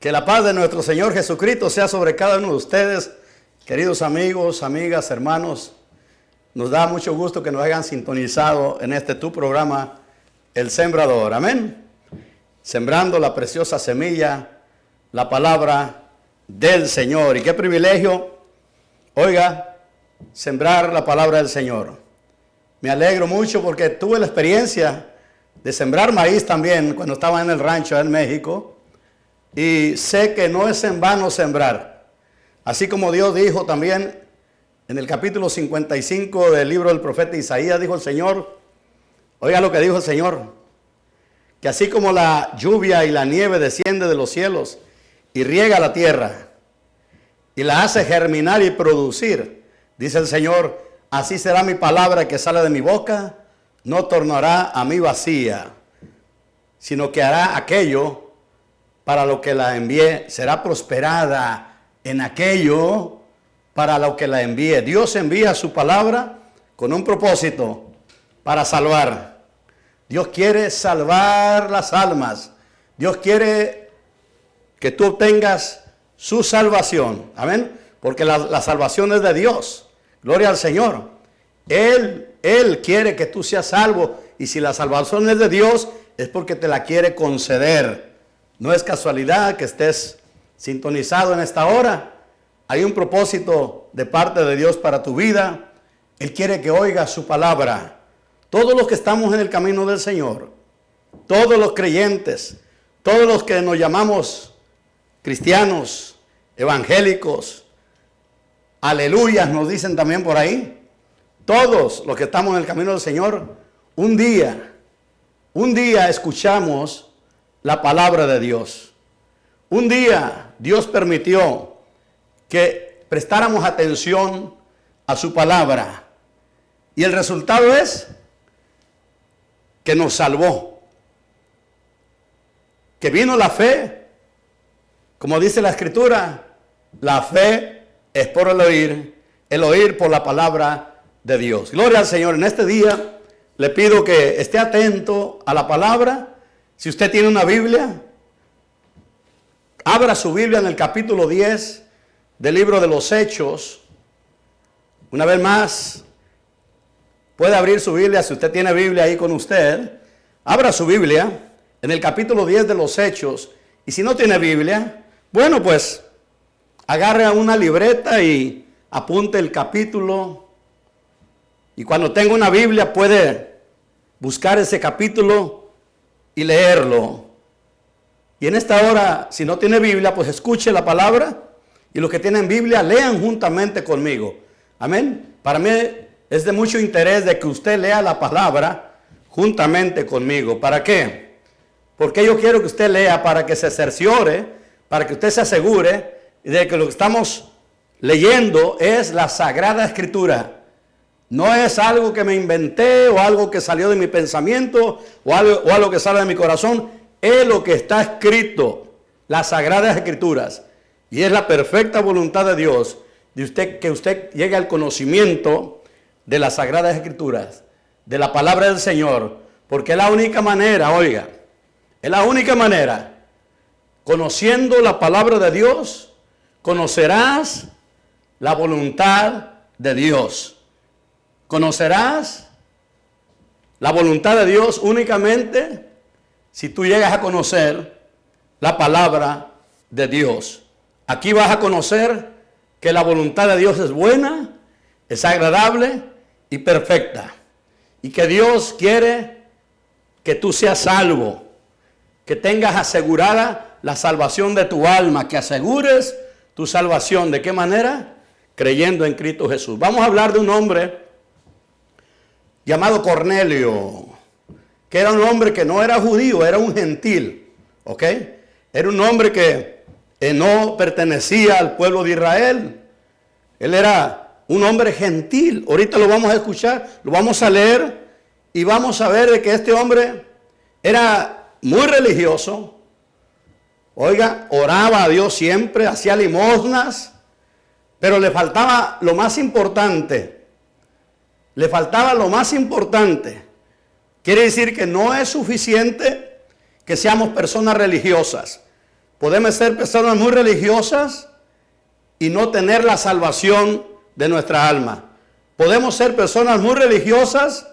Que la paz de nuestro Señor Jesucristo sea sobre cada uno de ustedes, queridos amigos, amigas, hermanos. Nos da mucho gusto que nos hayan sintonizado en este tu programa, El Sembrador. Amén. Sembrando la preciosa semilla, la palabra del Señor. Y qué privilegio, oiga, sembrar la palabra del Señor. Me alegro mucho porque tuve la experiencia de sembrar maíz también cuando estaba en el rancho en México. Y sé que no es en vano sembrar. Así como Dios dijo también en el capítulo 55 del libro del profeta Isaías, dijo el Señor, oiga lo que dijo el Señor, que así como la lluvia y la nieve desciende de los cielos y riega la tierra y la hace germinar y producir, dice el Señor, así será mi palabra que sale de mi boca, no tornará a mí vacía, sino que hará aquello para lo que la envié, será prosperada en aquello para lo que la envíe. Dios envía su palabra con un propósito, para salvar. Dios quiere salvar las almas. Dios quiere que tú obtengas su salvación. Amén. Porque la salvación es de Dios. Gloria al Señor. Él quiere que tú seas salvo. Y si la salvación es de Dios, es porque te la quiere conceder. No es casualidad que estés sintonizado en esta hora. Hay un propósito de parte de Dios para tu vida. Él quiere que oigas su palabra. Todos los que estamos en el camino del Señor, todos los creyentes, todos los que nos llamamos cristianos, evangélicos, aleluyas nos dicen también por ahí. Todos los que estamos en el camino del Señor, un día escuchamos la palabra de Dios. Un día Dios permitió que prestáramos atención a su palabra. Y el resultado es que nos salvó. Que vino la fe. Como dice la Escritura, la fe es por el oír por la palabra de Dios. Gloria al Señor. En este día le pido que esté atento a la palabra. Si usted tiene una Biblia, abra su Biblia en el capítulo 10 del libro de los Hechos. Una vez más, puede abrir su Biblia, si usted tiene Biblia ahí con usted. Abra su Biblia en el capítulo 10 de los Hechos. Y si no tiene Biblia, bueno, pues agarre una libreta y apunte el capítulo. Y cuando tenga una Biblia puede buscar ese capítulo y leerlo. Y en esta hora, si no tiene Biblia, pues escuche la palabra. Y los que tienen Biblia, lean juntamente conmigo. Amén. Para mí es de mucho interés de que usted lea la palabra juntamente conmigo. ¿Para qué? Porque yo quiero que usted lea para que se cerciore, para que usted se asegure de que lo que estamos leyendo es la Sagrada Escritura. No es algo que me inventé o algo que salió de mi pensamiento o algo que sale de mi corazón. Es lo que está escrito, las Sagradas Escrituras. Y es la perfecta voluntad de Dios que usted llegue al conocimiento de las Sagradas Escrituras, de la palabra del Señor. Porque es la única manera, oiga, es la única manera. Conociendo la palabra de Dios, conocerás la voluntad de Dios. Conocerás la voluntad de Dios únicamente si tú llegas a conocer la palabra de Dios. Aquí vas a conocer que la voluntad de Dios es buena, es agradable y perfecta. Y que Dios quiere que tú seas salvo, que tengas asegurada la salvación de tu alma, que asegures tu salvación. ¿De qué manera? Creyendo en Cristo Jesús. Vamos a hablar de un hombre llamado Cornelio, que era un hombre que no era judío, era un gentil, ¿ok? Era un hombre que no pertenecía al pueblo de Israel. Él era un hombre gentil. Ahorita lo vamos a escuchar, lo vamos a leer y vamos a ver de que este hombre era muy religioso. Oiga, oraba a Dios siempre, hacía limosnas, pero le faltaba lo más importante. Le faltaba lo más importante. Quiere decir que no es suficiente que seamos personas religiosas. podemos ser personas muy religiosas y no tener la salvación de nuestra alma. Podemos ser personas muy religiosas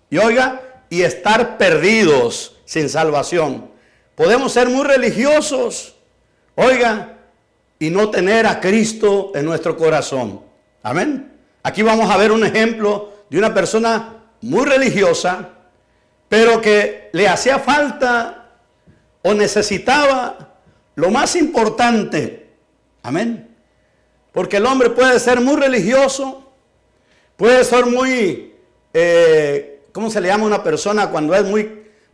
y oiga, y estar perdidos sin salvación. Podemos ser muy religiosos, oiga, y no tener a Cristo en nuestro corazón. Amén. Aquí vamos a ver un ejemplo de una persona muy religiosa, pero que le hacía falta o necesitaba lo más importante. Amén. Porque el hombre puede ser muy religioso, puede ser muy, ¿cómo se le llama a una persona cuando es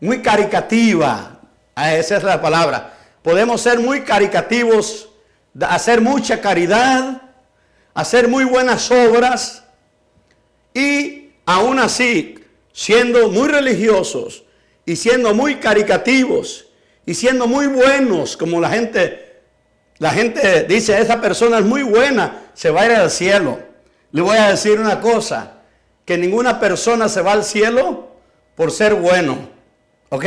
muy caricativa? Esa es la palabra. Podemos ser muy caricativos, hacer mucha caridad, hacer muy buenas obras y aún así, siendo muy religiosos y siendo muy caricativos y siendo muy buenos, como la gente dice, esa persona es muy buena, se va a ir al cielo. Le voy a decir una cosa, que ninguna persona se va al cielo por ser bueno, ¿ok?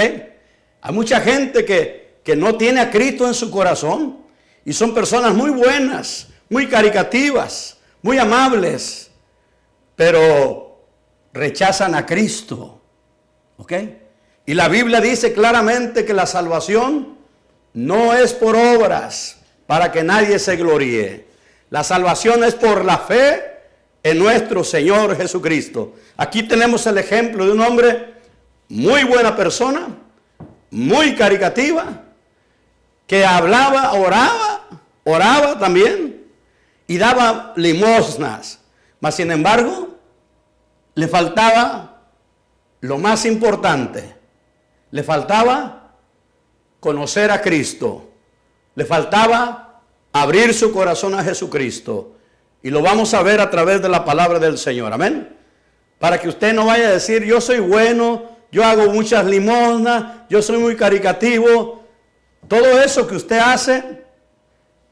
Hay mucha gente que no tiene a Cristo en su corazón y son personas muy buenas, muy caricativas, muy amables, pero rechazan a Cristo, ¿ok? Y la Biblia dice claramente que la salvación no es por obras, para que nadie se gloríe. La salvación es por la fe en nuestro Señor Jesucristo. Aquí tenemos el ejemplo de un hombre muy buena persona, muy caricativa, que hablaba, oraba también y daba limosnas. Mas sin embargo, le faltaba lo más importante. Le faltaba conocer a Cristo. Le faltaba abrir su corazón a Jesucristo. Y lo vamos a ver a través de la palabra del Señor. Amén. Para que usted no vaya a decir, yo soy bueno, yo hago muchas limosnas, yo soy muy caricativo. Todo eso que usted hace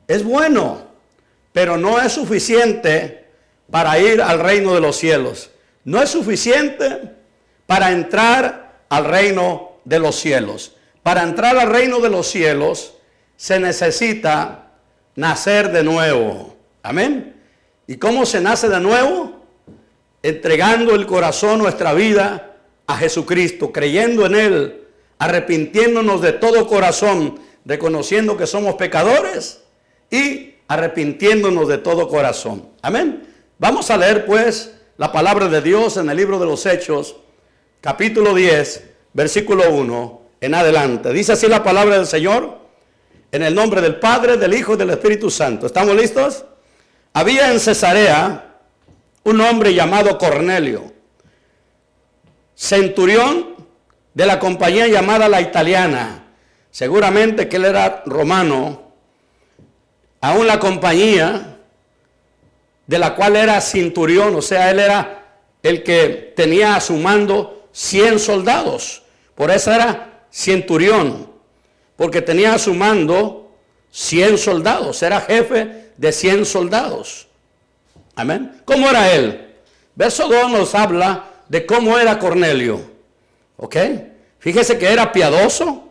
es bueno, pero no es suficiente para ir al reino de los cielos. No es suficiente para entrar al reino de los cielos. Para entrar al reino de los cielos se necesita nacer de nuevo. Amén. ¿Y cómo se nace de nuevo? Entregando el corazón, nuestra vida a Jesucristo, creyendo en Él, arrepintiéndonos de todo corazón, reconociendo que somos pecadores y arrepintiéndonos de todo corazón. Amén. Vamos a leer pues la palabra de Dios en el libro de los Hechos, capítulo 10, versículo 1 en adelante. Dice así la palabra del Señor. En el nombre del Padre, del Hijo y del Espíritu Santo. ¿Estamos listos? Había en Cesarea un hombre llamado Cornelio, centurión de la compañía llamada La Italiana. Seguramente que él era romano. Aún la compañía de la cual era centurión, o sea, él era el que tenía a su mando 100 soldados. Por eso era centurión. Porque tenía a su mando 100 soldados. Era jefe de 100 soldados. Amén. ¿Cómo era él? Verso 2 nos habla de cómo era Cornelio. ¿Ok? Fíjese que era piadoso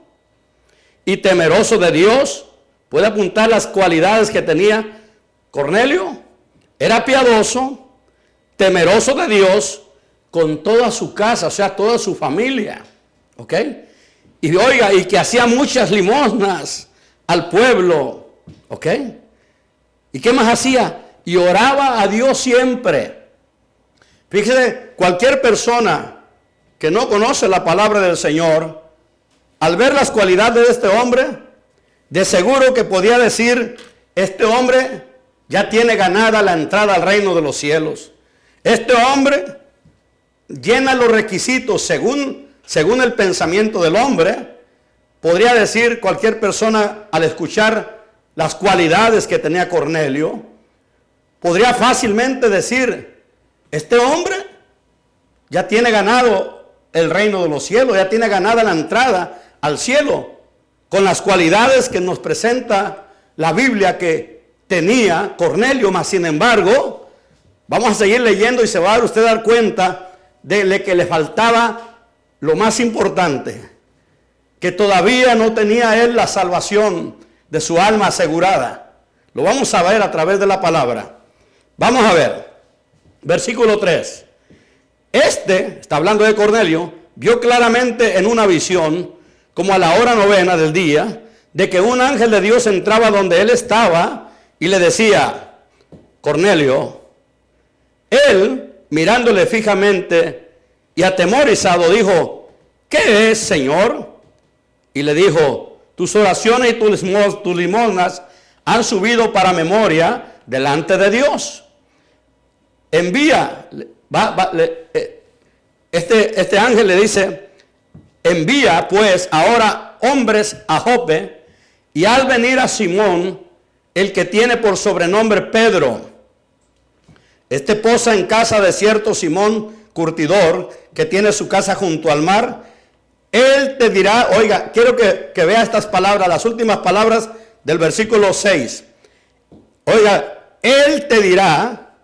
y temeroso de Dios. ¿Puede apuntar las cualidades que tenía Cornelio? Era piadoso, temeroso de Dios con toda su casa, o sea, toda su familia. ¿Ok? Y oiga, y que hacía muchas limosnas al pueblo. ¿Ok? ¿Y qué más hacía? Y oraba a Dios siempre. Fíjese, cualquier persona que no conoce la palabra del Señor, al ver las cualidades de este hombre, de seguro que podía decir, este hombre ya tiene ganada la entrada al reino de los cielos. Este hombre llena los requisitos según el pensamiento del hombre. Podría decir cualquier persona al escuchar las cualidades que tenía Cornelio, podría fácilmente decir, este hombre ya tiene ganado el reino de los cielos, ya tiene ganada la entrada al cielo, con las cualidades que nos presenta la Biblia que tenía Cornelio. Mas sin embargo, vamos a seguir leyendo y se va a usted dar cuenta de que le faltaba lo más importante, que todavía no tenía él la salvación, de su alma asegurada. Lo vamos a ver a través de la palabra. Vamos a ver, versículo 3. Está hablando de Cornelio, vio claramente en una visión, como a la hora 9 del día, de que un ángel de Dios entraba donde él estaba y le decía: Cornelio. Él, mirándole fijamente y atemorizado, dijo: ¿qué es, Señor? Y le dijo: tus oraciones y tus limosnas han subido para memoria delante de Dios. Envía, este ángel le dice: envía pues ahora hombres a Jope, y al venir a Simón, el que tiene por sobrenombre Pedro, posa en casa de cierto Simón curtidor, que tiene su casa junto al mar. Él te dirá, oiga, quiero que vea estas palabras, las últimas palabras del versículo 6. Oiga, él te dirá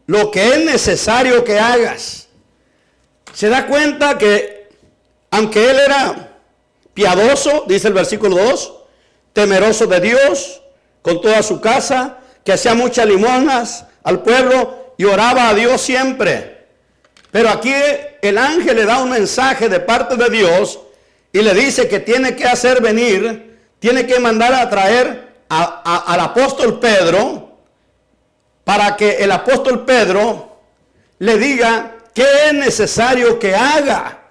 lo que es necesario que hagas. Se da cuenta que, aunque él era piadoso, dice el versículo 2, temeroso de Dios, con toda su casa, que hacía muchas limosnas al pueblo y oraba a Dios siempre. Pero aquí el ángel le da un mensaje de parte de Dios y le dice que tiene que hacer venir, tiene que mandar a traer al apóstol Pedro, para que el apóstol Pedro le diga qué es necesario que haga.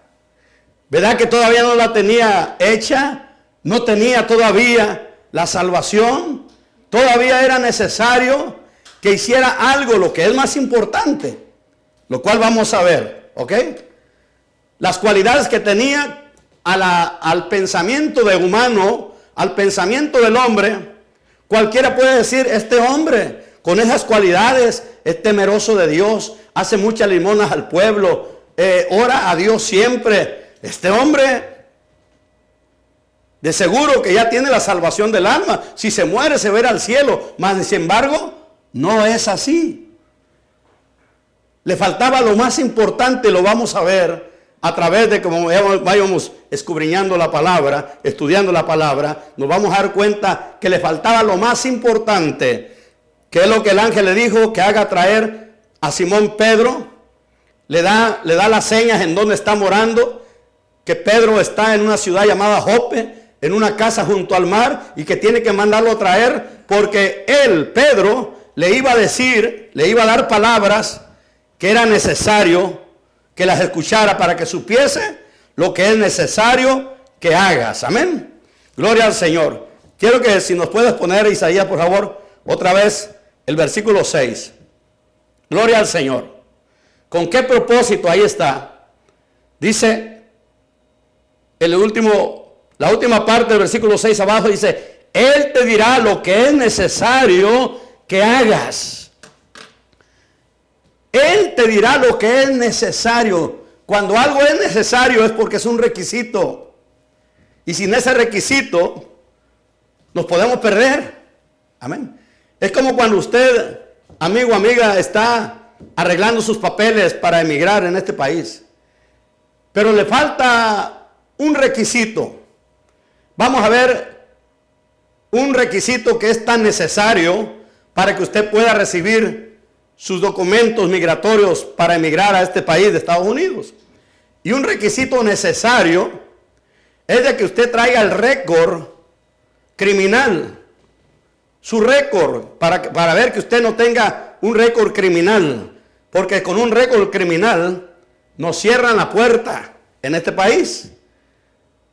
¿Verdad que todavía no la tenía hecha? No tenía todavía la salvación. Todavía era necesario que hiciera algo, lo que es más importante, lo cual vamos a ver, ¿ok? Las cualidades que tenía al pensamiento de humano, al pensamiento del hombre. Cualquiera puede decir: este hombre con esas cualidades es temeroso de Dios, hace muchas limosnas al pueblo, ora a Dios siempre. Este hombre de seguro que ya tiene la salvación del alma. Si se muere se verá al cielo. Mas sin embargo, no es así. Le faltaba lo más importante, lo vamos a ver a través de cómo vayamos escudriñando la palabra, estudiando la palabra. Nos vamos a dar cuenta que le faltaba lo más importante, que es lo que el ángel le dijo que haga traer a Simón Pedro. Le da las señas en donde está morando, que Pedro está en una ciudad llamada Jope, en una casa junto al mar, y que tiene que mandarlo a traer, porque él, Pedro, le iba a decir, le iba a dar palabras que era necesario que las escuchara para que supiese lo que es necesario que hagas. Amén. Gloria al Señor. Quiero que si nos puedes poner, Isaías, por favor, otra vez el versículo 6. Gloria al Señor. ¿Con qué propósito? Ahí está. Dice la última parte del versículo 6 abajo, dice: Él te dirá lo que es necesario que hagas. Él te dirá lo que es necesario. Cuando algo es necesario es porque es un requisito. Y sin ese requisito nos podemos perder. Amén. Es como cuando usted, amigo o amiga, está arreglando sus papeles para emigrar en este país, pero le falta un requisito. Vamos a ver un requisito que es tan necesario para que usted pueda recibir sus documentos migratorios para emigrar a este país de Estados Unidos. Y un requisito necesario es de que usted traiga el récord criminal, su récord, para ver que usted no tenga un récord criminal, porque con un récord criminal nos cierran la puerta en este país.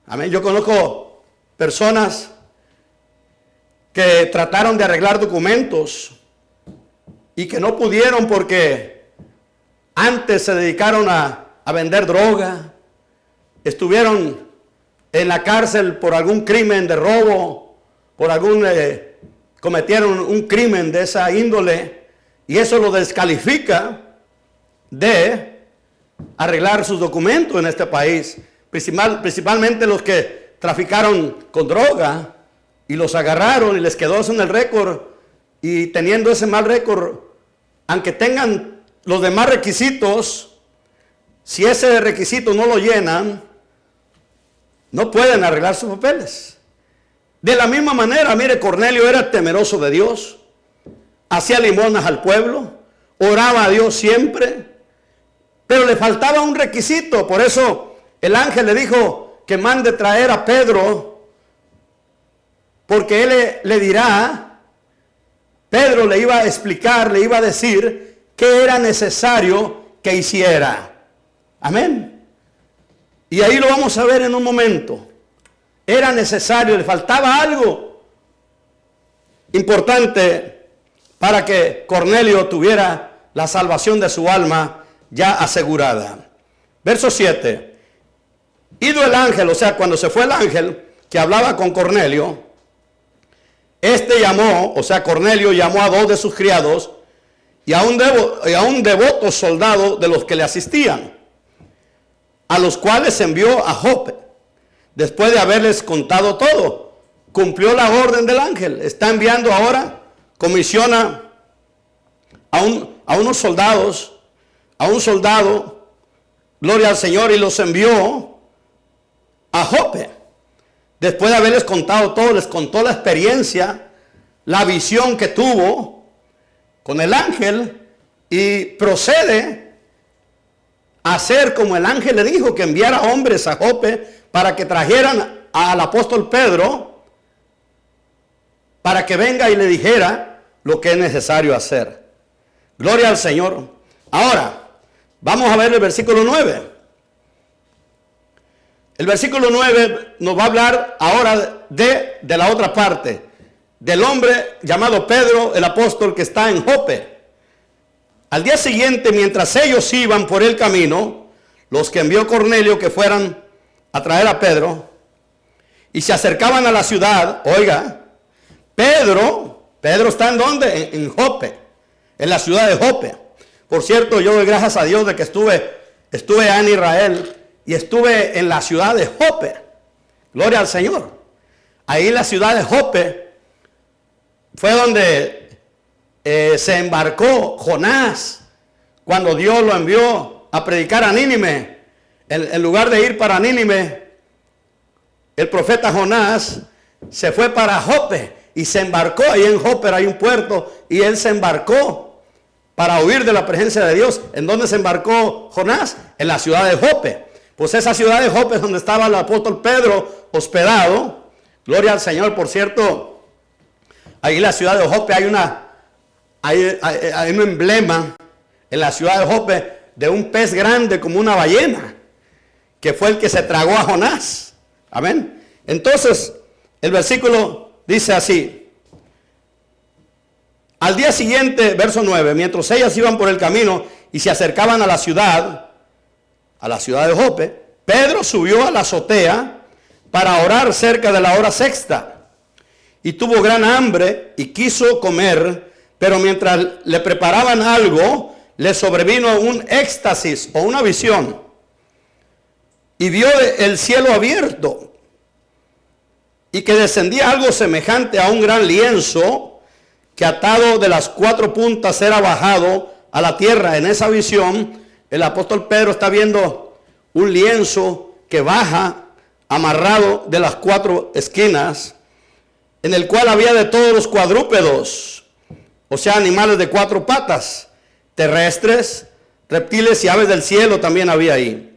Amén. Yo conozco personas que trataron de arreglar documentos y que no pudieron porque antes se dedicaron a vender droga, estuvieron en la cárcel por algún crimen de robo, cometieron un crimen de esa índole, y eso lo descalifica de arreglar sus documentos en este país. Principalmente los que traficaron con droga y los agarraron y les quedó eso en el récord, y teniendo ese mal récord, aunque tengan los demás requisitos, si ese requisito no lo llenan, no pueden arreglar sus papeles. De la misma manera, mire, Cornelio era temeroso de Dios, hacía limosnas al pueblo, oraba a Dios siempre, pero le faltaba un requisito. Por eso el ángel le dijo que mande traer a Pedro, porque él le dirá, Pedro le iba a explicar, le iba a decir qué era necesario que hiciera. Amén. Y ahí lo vamos a ver en un momento. Era necesario, le faltaba algo importante para que Cornelio tuviera la salvación de su alma ya asegurada. Verso 7. Ido el ángel, o sea, cuando se fue el ángel que hablaba con Cornelio, este llamó, o sea, Cornelio llamó a 2 de sus criados y a un devoto soldado de los que le asistían, a los cuales envió a Jope. Después de haberles contado todo, cumplió la orden del ángel. Está enviando ahora, comisiona a unos soldados, a un soldado, gloria al Señor, y los envió a Jope. Después de haberles contado todo, les contó la experiencia, la visión que tuvo con el ángel, y procede a hacer como el ángel le dijo, que enviara hombres a Jope para que trajeran al apóstol Pedro, para que venga y le dijera lo que es necesario hacer. Gloria al Señor. Ahora, vamos a ver el versículo 9. El versículo 9 nos va a hablar ahora de la otra parte, del hombre llamado Pedro, el apóstol que está en Jope. Al día siguiente, mientras ellos iban por el camino, los que envió Cornelio que fueran a traer a Pedro, y se acercaban a la ciudad, oiga, Pedro está en ¿dónde? En Jope, en la ciudad de Jope. Por cierto, yo doy gracias a Dios de que estuve en Israel y estuve en la ciudad de Jope. Gloria al Señor. Ahí en la ciudad de Jope fue donde se embarcó Jonás cuando Dios lo envió a predicar a Nínive. En lugar de ir para Nínive, el profeta Jonás se fue para Jope y se embarcó. Ahí en Jope hay un puerto y él se embarcó para huir de la presencia de Dios. ¿En dónde se embarcó Jonás? En la ciudad de Jope. Pues esa ciudad de Jope es donde estaba el apóstol Pedro hospedado. Gloria al Señor. Por cierto, ahí en la ciudad de Jope hay un emblema en la ciudad de Jope de un pez grande como una ballena, que fue el que se tragó a Jonás. Amén. Entonces, el versículo dice así. Al día siguiente, verso 9, mientras ellas iban por el camino y se acercaban a la ciudad de Jope, Pedro subió a la azotea para orar cerca de la hora sexta. Y tuvo gran hambre y quiso comer, pero mientras le preparaban algo, le sobrevino un éxtasis o una visión. Y vio el cielo abierto y que descendía algo semejante a un gran lienzo que atado de las 4 puntas era bajado a la tierra. En esa visión el apóstol Pedro está viendo un lienzo que baja amarrado de las 4 esquinas, en el cual había de todos los cuadrúpedos, o sea, animales de 4 patas, terrestres, reptiles y aves del cielo también había ahí.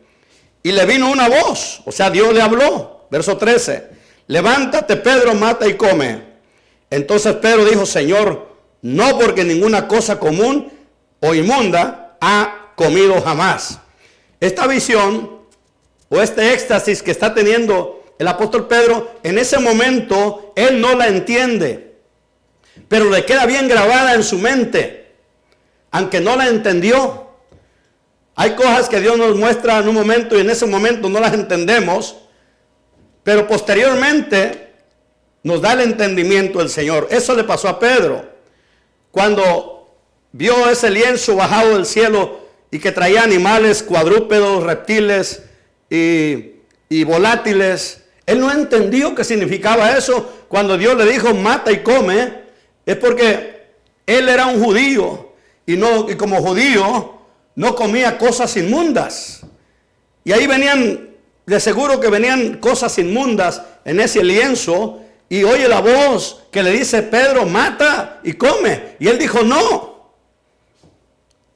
Y le vino una voz, o sea, Dios le habló. Verso 13. Levántate, Pedro, mata y come. Entonces Pedro dijo, Señor, no, porque ninguna cosa común o inmunda ha comido jamás. Esta visión o este éxtasis que está teniendo el apóstol Pedro, en ese momento él no la entiende, pero le queda bien grabada en su mente, aunque no la entendió. Hay cosas que Dios nos muestra en un momento y en ese momento no las entendemos, pero posteriormente nos da el entendimiento el Señor. Eso le pasó a Pedro cuando vio ese lienzo bajado del cielo y que traía animales cuadrúpedos, reptiles y volátiles. Él no entendió qué significaba eso. Cuando Dios le dijo mata y come, es porque él era un judío y como judío no comía cosas inmundas. Y ahí venían, de seguro que venían cosas inmundas en ese lienzo y oye la voz que le dice: Pedro, mata y come. Y él dijo: no,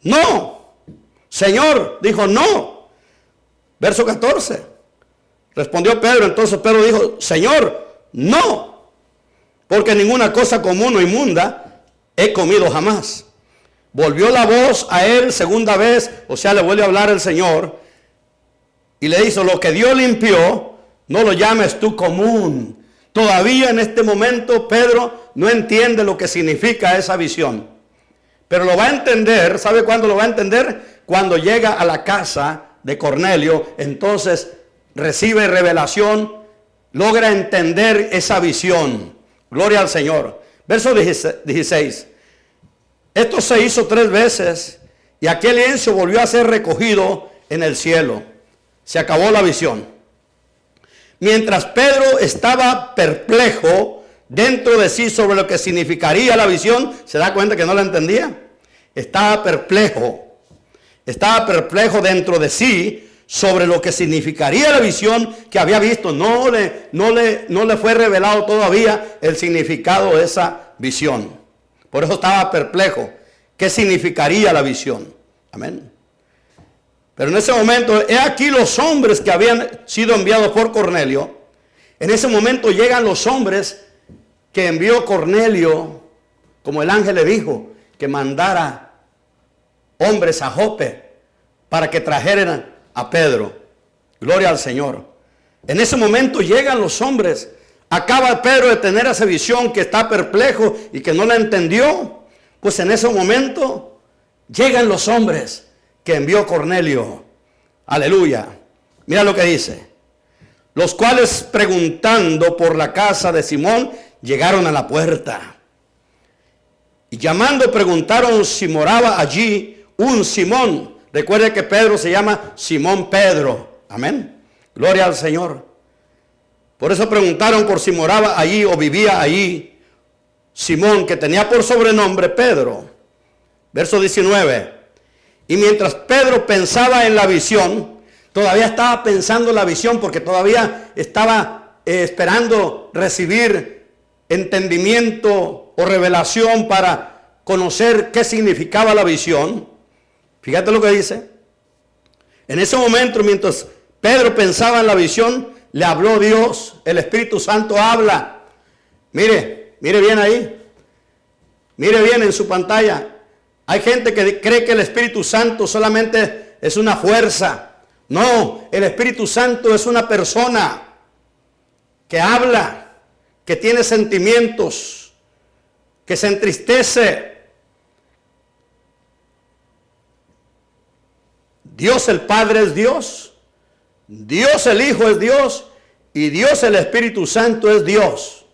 no, Señor. Dijo: no. Verso 14. Respondió Pedro. Entonces Pedro dijo: Señor, no, porque ninguna cosa común o inmunda he comido jamás. Volvió la voz a él segunda vez, o sea, le vuelve a hablar el Señor, y le dice: lo que Dios limpió, no lo llames tú común. Todavía en este momento Pedro no entiende lo que significa esa visión, pero lo va a entender. ¿Sabe cuándo lo va a entender? Cuando llega a la casa de Cornelio. Entonces recibe revelación, logra entender esa visión. Gloria al Señor. Verso 16. Esto se hizo 3 veces y aquel lienzo volvió a ser recogido en el cielo. Se acabó la visión. Mientras Pedro estaba perplejo dentro de sí sobre lo que significaría la visión, ¿se da cuenta que no la entendía? Estaba perplejo dentro de sí sobre lo que significaría la visión que había visto. No le fue revelado todavía el significado de esa visión. Por eso estaba perplejo. ¿Qué significaría la visión? Amén. Pero en ese momento, he aquí los hombres que habían sido enviados por Cornelio. En ese momento llegan los hombres que envió Cornelio, como el ángel le dijo, que mandara hombres a Jope para que trajeran a Pedro. Gloria al Señor. En ese momento llegan los hombres. Acaba Pedro de tener esa visión, que está perplejo y que no la entendió. Pues en ese momento llegan los hombres que envió Cornelio. Aleluya. Mira lo que dice: los cuales, preguntando por la casa de Simón, llegaron a la puerta. Y llamando preguntaron si moraba allí un Simón. Recuerde que Pedro se llama Simón Pedro. Amén. Gloria al Señor. Por eso preguntaron por si moraba allí o vivía allí Simón, que tenía por sobrenombre Pedro. Verso 19. Y mientras Pedro pensaba en la visión, todavía estaba pensando en la visión, porque todavía estaba esperando recibir entendimiento o revelación para conocer qué significaba la visión. Fíjate lo que dice. En ese momento, mientras Pedro pensaba en la visión, le habló Dios. El Espíritu Santo habla. Mire bien ahí. Mire bien en su pantalla. Hay gente que cree que el Espíritu Santo solamente es una fuerza. No, el Espíritu Santo es una persona que habla, que tiene sentimientos, que se entristece. Dios el Padre es Dios, Dios el Hijo es Dios y Dios el Espíritu Santo es Dios.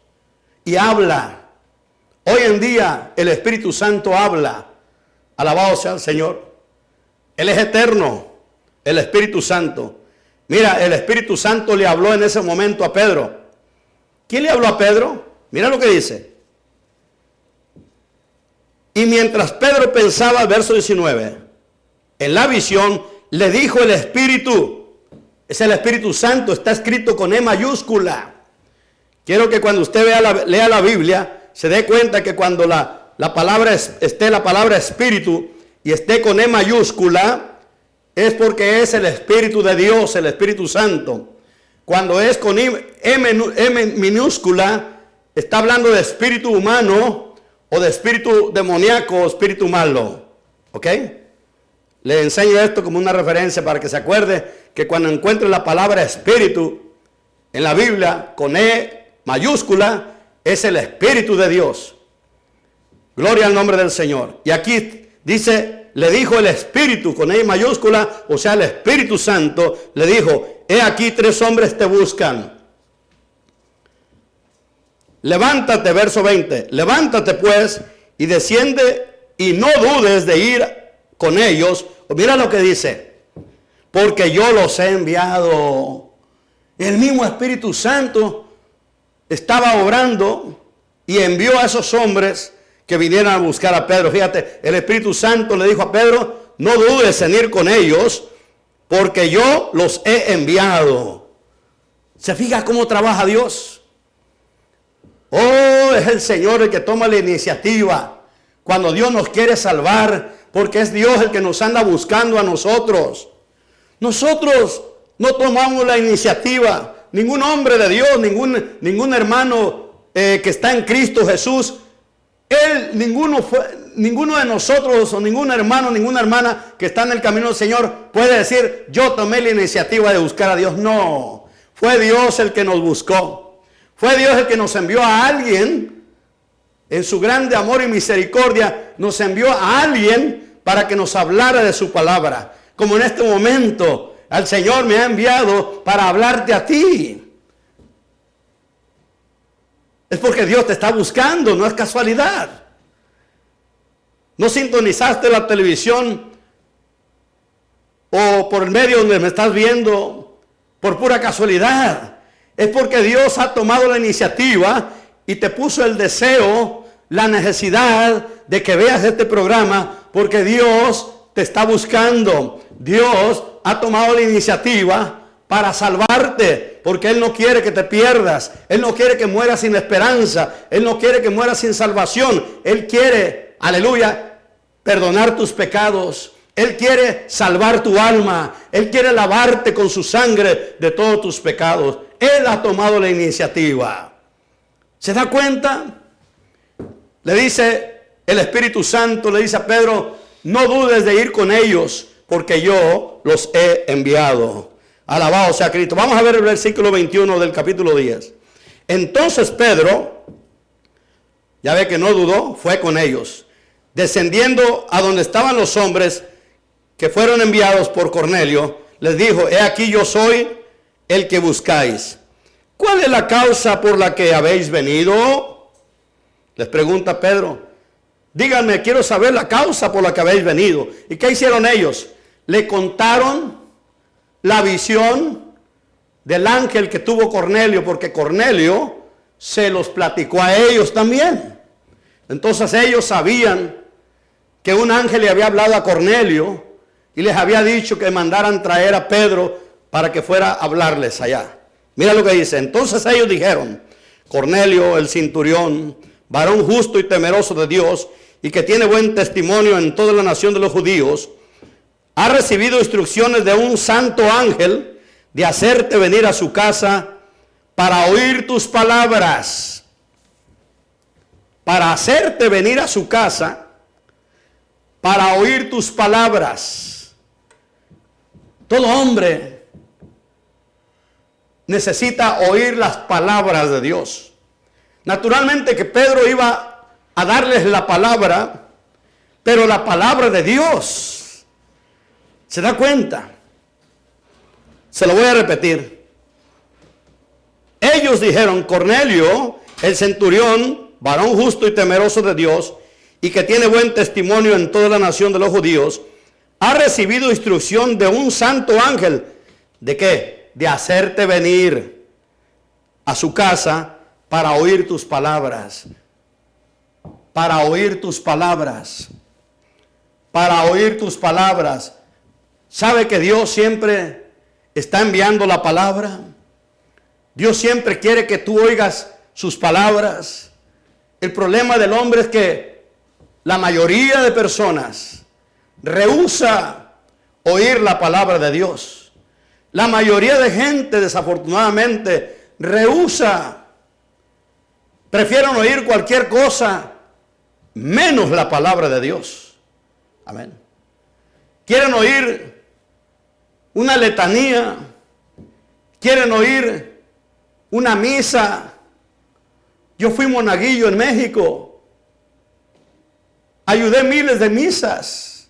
Y habla. Hoy en día el Espíritu Santo habla. Alabado sea el Señor. Él es eterno, el Espíritu Santo. Mira, el Espíritu Santo le habló en ese momento a Pedro. ¿Quién le habló a Pedro? Mira lo que dice. Y mientras Pedro pensaba, verso 19, en la visión, le dijo el Espíritu. Es el Espíritu Santo, está escrito con E mayúscula. Quiero que cuando usted lea la Biblia, se dé cuenta que cuando la palabra esté la palabra Espíritu y esté con E mayúscula, es porque es el Espíritu de Dios, el Espíritu Santo. Cuando es con M minúscula, está hablando de espíritu humano o de espíritu demoníaco o espíritu malo. ¿Ok? Le enseño esto como una referencia para que se acuerde que cuando encuentre la palabra espíritu en la Biblia con E mayúscula, es el Espíritu de Dios. Gloria al nombre del Señor. Y aquí dice, le dijo el Espíritu con E mayúscula, o sea el Espíritu Santo, le dijo: he aquí 3 hombres te buscan. Levántate, verso 20, levántate pues y desciende y no dudes de ir con ellos. Mira lo que dice: porque yo los he enviado. El mismo Espíritu Santo estaba obrando y envió a esos hombres que vinieran a buscar a Pedro. Fíjate, el Espíritu Santo le dijo a Pedro: no dudes en ir con ellos, porque yo los he enviado. ¿Se fija cómo trabaja Dios? Oh, es el Señor el que toma la iniciativa cuando Dios nos quiere salvar, porque es Dios el que nos anda buscando a nosotros. Nosotros no tomamos la iniciativa. Ningún hombre de Dios, ningún hermano que está en Cristo Jesús, ninguno de nosotros o ningún hermano, ninguna hermana que está en el camino del Señor puede decir, yo tomé la iniciativa de buscar a Dios. No, fue Dios el que nos buscó. Fue Dios el que nos envió a alguien, en su grande amor y misericordia, nos envió a alguien para que nos hablara de su palabra. Como en este momento, el Señor me ha enviado para hablarte a ti. Es porque Dios te está buscando, no es casualidad. No sintonizaste la televisión o por el medio donde me estás viendo por pura casualidad. Es porque Dios ha tomado la iniciativa y te puso el deseo, la necesidad de que veas este programa, porque Dios te está buscando. Dios ha tomado la iniciativa para salvarte, porque Él no quiere que te pierdas. Él no quiere que mueras sin esperanza. Él no quiere que mueras sin salvación. Él quiere, aleluya, perdonar tus pecados. Él quiere salvar tu alma. Él quiere lavarte con su sangre de todos tus pecados. Él ha tomado la iniciativa. ¿Se da cuenta? Le dice el Espíritu Santo, le dice a Pedro, no dudes de ir con ellos, porque yo los he enviado. Alabado sea Cristo. Vamos a ver el versículo 21 del capítulo 10. Entonces Pedro, ya ve que no dudó, fue con ellos. Descendiendo a donde estaban los hombres que fueron enviados por Cornelio, les dijo, he aquí yo soy el que buscáis. ¿Cuál es la causa por la que habéis venido? Les pregunta Pedro. Díganme, quiero saber la causa por la que habéis venido. ¿Y qué hicieron ellos? Le contaron la visión del ángel que tuvo Cornelio, porque Cornelio se los platicó a ellos también. Entonces ellos sabían que un ángel le había hablado a Cornelio y les había dicho que mandaran traer a Pedro para que fuera a hablarles allá. Mira lo que dice. Entonces ellos dijeron, Cornelio, el centurión, varón justo y temeroso de Dios, y que tiene buen testimonio en toda la nación de los judíos, ha recibido instrucciones de un santo ángel de hacerte venir a su casa para oír tus palabras. Para hacerte venir a su casa para oír tus palabras. Todo hombre necesita oír las palabras de Dios. Naturalmente que Pedro iba a darles la palabra, pero la palabra de Dios. ¿Se da cuenta? Se lo voy a repetir. Ellos dijeron, Cornelio, el centurión, varón justo y temeroso de Dios, y que tiene buen testimonio en toda la nación de los judíos, ha recibido instrucción de un santo ángel. ¿De qué? De hacerte venir a su casa para oír tus palabras. Para oír tus palabras. Para oír tus palabras. ¿Sabe que Dios siempre está enviando la palabra? Dios siempre quiere que tú oigas sus palabras. El problema del hombre es que la mayoría de personas rehúsa oír la palabra de Dios. La mayoría de gente, desafortunadamente, rehúsa. Prefieren oír cualquier cosa menos la palabra de Dios. Amén. Quieren oír una letanía. Quieren oír una misa. Yo fui monaguillo en México. Ayudé miles de misas.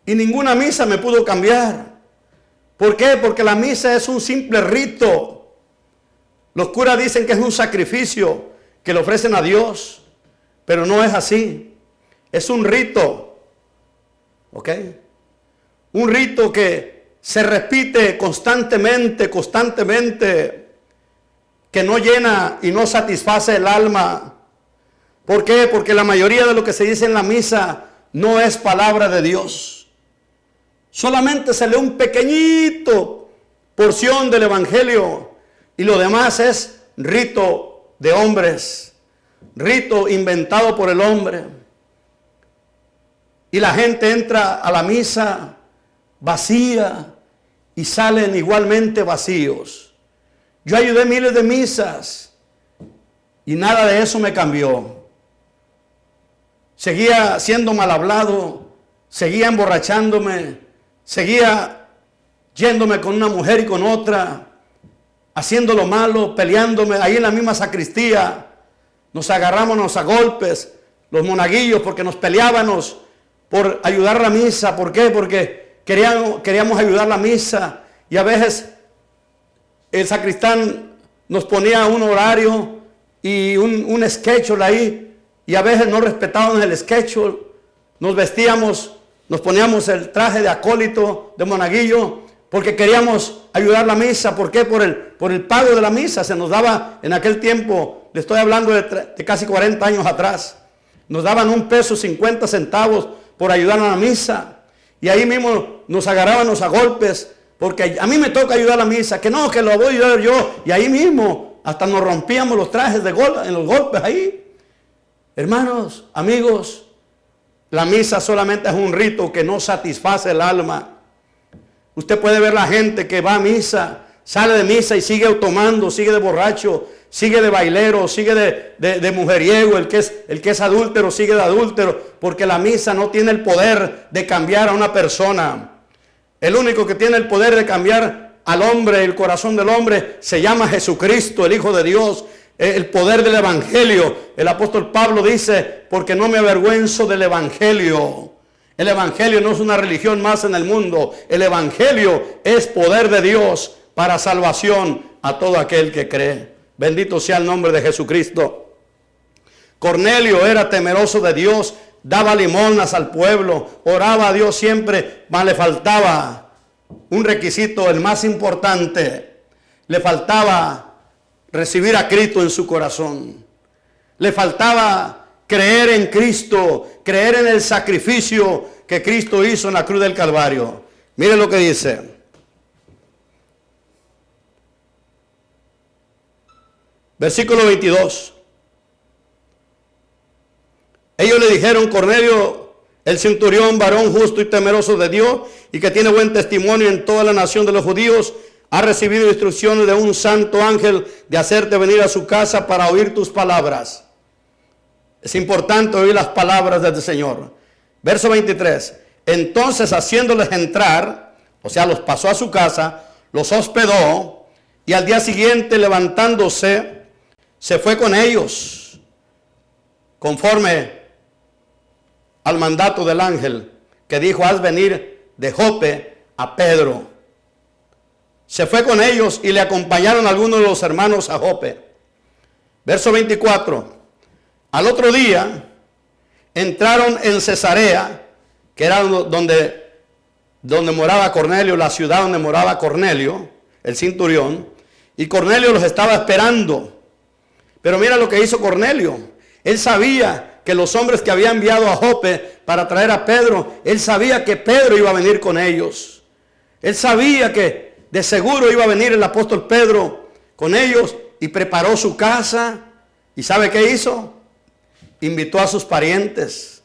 Y ninguna misa me pudo cambiar. ¿Por qué? Porque la misa es un simple rito. Los curas dicen que es un sacrificio que le ofrecen a Dios. Pero no es así. Es un rito. ¿Ok? Un rito que se repite constantemente, que no llena y no satisface el alma. ¿Por qué? Porque la mayoría de lo que se dice en la misa no es palabra de Dios. Solamente se lee un pequeñito porción del evangelio y lo demás es rito de hombres, rito inventado por el hombre. Y la gente entra a la misa vacía y salen igualmente vacíos. Yo ayudé miles de misas y nada de eso me cambió. Seguía siendo mal hablado, seguía emborrachándome, seguía yéndome con una mujer y con otra, haciendo lo malo, peleándome ahí en la misma sacristía. Nos agarrábamos a golpes, los monaguillos, porque nos peleábamos por ayudar la misa. ¿Por qué? Porque queríamos ayudar la misa, y a veces el sacristán nos ponía un horario y un schedule ahí, y a veces no respetábamos el schedule. Nos vestíamos, nos poníamos el traje de acólito, de monaguillo, porque queríamos ayudar la misa. ¿Por qué? Por el pago de la misa. Se nos daba en aquel tiempo, le estoy hablando de casi 40 años atrás, nos daban $1.50 por ayudar a la misa. Y ahí mismo nos agarrábamos a golpes, porque a mí me toca ayudar a la misa, que no, que lo voy a ayudar yo. Y ahí mismo hasta nos rompíamos los trajes en los golpes ahí. Hermanos, amigos, la misa solamente es un rito que no satisface el alma. Usted puede ver la gente que va a misa, sale de misa y sigue tomando, sigue de borracho, sigue de bailero, sigue de mujeriego. El que es adúltero sigue de adúltero, porque la misa no tiene el poder de cambiar a una persona. El único que tiene el poder de cambiar al hombre, el corazón del hombre, se llama Jesucristo, el Hijo de Dios. El poder del evangelio. El apóstol Pablo dice: porque no me avergüenzo del evangelio. El evangelio no es una religión más en el mundo. El evangelio es poder de Dios para salvación a todo aquel que cree. Bendito sea el nombre de Jesucristo. Cornelio era temeroso de Dios, daba limosnas al pueblo, oraba a Dios siempre, mas le faltaba un requisito, el más importante. Le faltaba recibir a Cristo en su corazón. Le faltaba creer en Cristo, creer en el sacrificio que Cristo hizo en la cruz del Calvario. Mire lo que dice. Versículo 22. Ellos le dijeron: Cornelio, el centurión, varón justo y temeroso de Dios, y que tiene buen testimonio en toda la nación de los judíos, ha recibido instrucciones de un santo ángel de hacerte venir a su casa para oír tus palabras. Es importante oír las palabras del Señor. Verso 23. Entonces, haciéndoles entrar, o sea, los pasó a su casa, los hospedó, y al día siguiente, levantándose, se fue con ellos, conforme al mandato del ángel, que dijo: haz venir de Jope a Pedro. Se fue con ellos y le acompañaron algunos de los hermanos a Jope. Verso 24. Al otro día entraron en Cesarea, que era donde moraba Cornelio, la ciudad donde moraba Cornelio, el centurión, y Cornelio los estaba esperando. Pero mira lo que hizo Cornelio. Él sabía que los hombres que había enviado a Jope para traer a Pedro, él sabía que Pedro iba a venir con ellos. Él sabía que de seguro iba a venir el apóstol Pedro con ellos, y preparó su casa. ¿Y sabe qué hizo? Invitó a sus parientes,